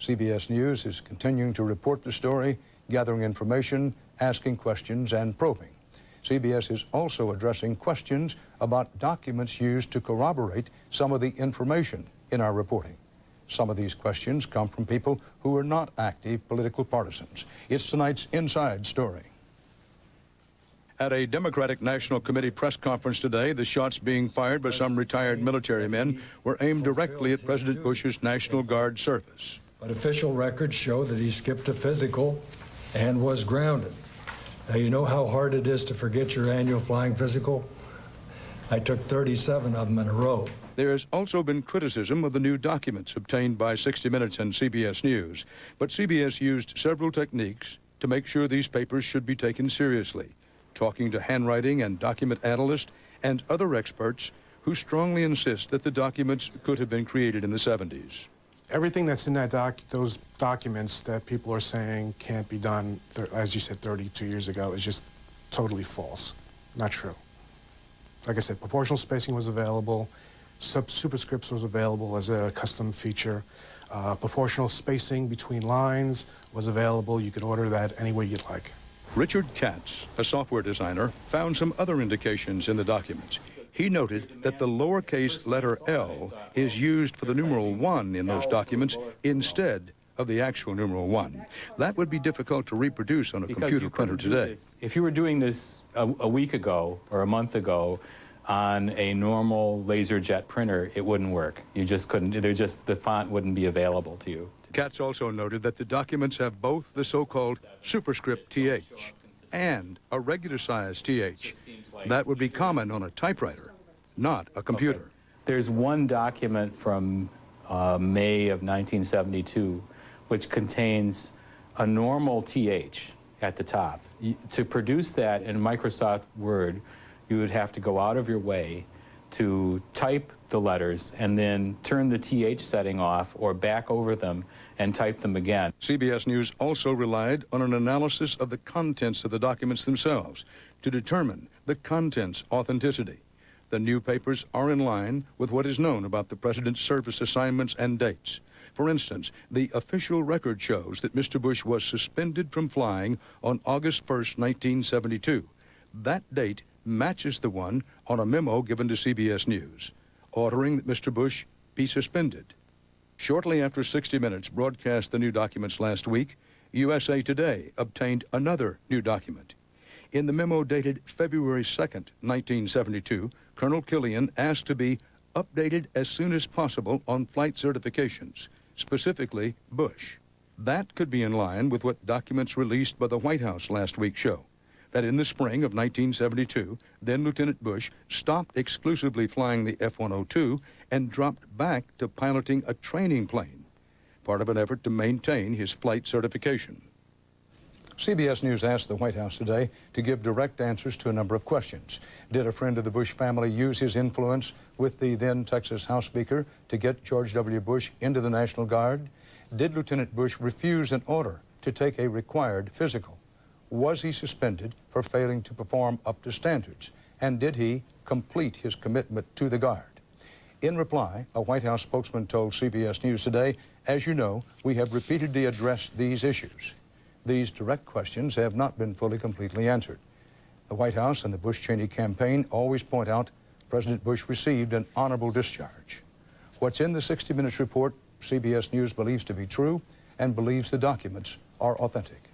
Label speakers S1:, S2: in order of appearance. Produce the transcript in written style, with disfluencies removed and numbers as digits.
S1: CBS News is continuing to report the story, gathering information, asking questions, and probing. CBS is also addressing questions about documents used to corroborate some of the information in our reporting. Some of these questions come from people who are not active political partisans. It's tonight's Inside Story. At a Democratic National Committee press conference today, the shots being fired by some retired military men were aimed directly at President Bush's National Guard service.
S2: But official records show that he skipped a physical and was grounded. Now, you know how hard it is to forget your annual flying physical? I took 37 of them in a row.
S1: There has also been criticism of the new documents obtained by 60 Minutes and CBS News, but CBS used several techniques to make sure these papers should be taken seriously, talking to handwriting and document analysts and other experts who strongly insist that the documents could have been created in the 70s.
S3: Everything that's in that those documents that people are saying can't be done, as you said, 32 years ago, is just totally false. Not true. Like I said, proportional spacing was available. Superscripts was available as a custom feature. Proportional spacing between lines was available. You could order that any way you'd like.
S1: Richard Katz, a software designer, found some other indications in the documents. He noted that the lowercase letter L is used for the numeral 1 in those documents instead of the actual numeral 1. That would be difficult to reproduce on a computer printer today.
S4: If you were doing this a week ago or a month ago on a normal LaserJet printer, it wouldn't work. You just couldn't, the font wouldn't be available to you.
S1: Katz also noted that the documents have both the so-called superscript TH and a regular-sized TH. That would be common on a typewriter, not a computer.
S4: Okay. There's one document from May of 1972 which contains a normal TH at the top. To produce that in Microsoft Word, you would have to go out of your way to type the letters and then turn the TH setting off or back over them and type them again.
S1: CBS News also relied on an analysis of the contents of the documents themselves to determine the contents' authenticity. The new papers are in line with what is known about the president's service assignments and dates. For instance, the official record shows that Mr. Bush was suspended from flying on August 1st, 1972. That date matches the one on a memo given to CBS News, ordering that Mr. Bush be suspended. Shortly after 60 Minutes broadcast the new documents last week, USA Today obtained another new document. In the memo dated February 2nd, 1972, Colonel Killian asked to be updated as soon as possible on flight certifications, specifically Bush. That could be in line with what documents released by the White House last week show, that in the spring of 1972, then Lieutenant Bush stopped exclusively flying the F-102 and dropped back to piloting a training plane, part of an effort to maintain his flight certification. CBS News asked the White House today to give direct answers to a number of questions. Did a friend of the Bush family use his influence with the then Texas House Speaker to get George W. Bush into the National Guard? Did Lieutenant Bush refuse an order to take a required physical? Was he suspended for failing to perform up to standards? And did he complete his commitment to the Guard? In reply, a White House spokesman told CBS News today, as you know, we have repeatedly addressed these issues. These direct questions have not been fully completely answered. The White House and the Bush-Cheney campaign always point out President Bush received an honorable discharge. What's in the 60 Minutes report, CBS News believes to be true and believes the documents are authentic.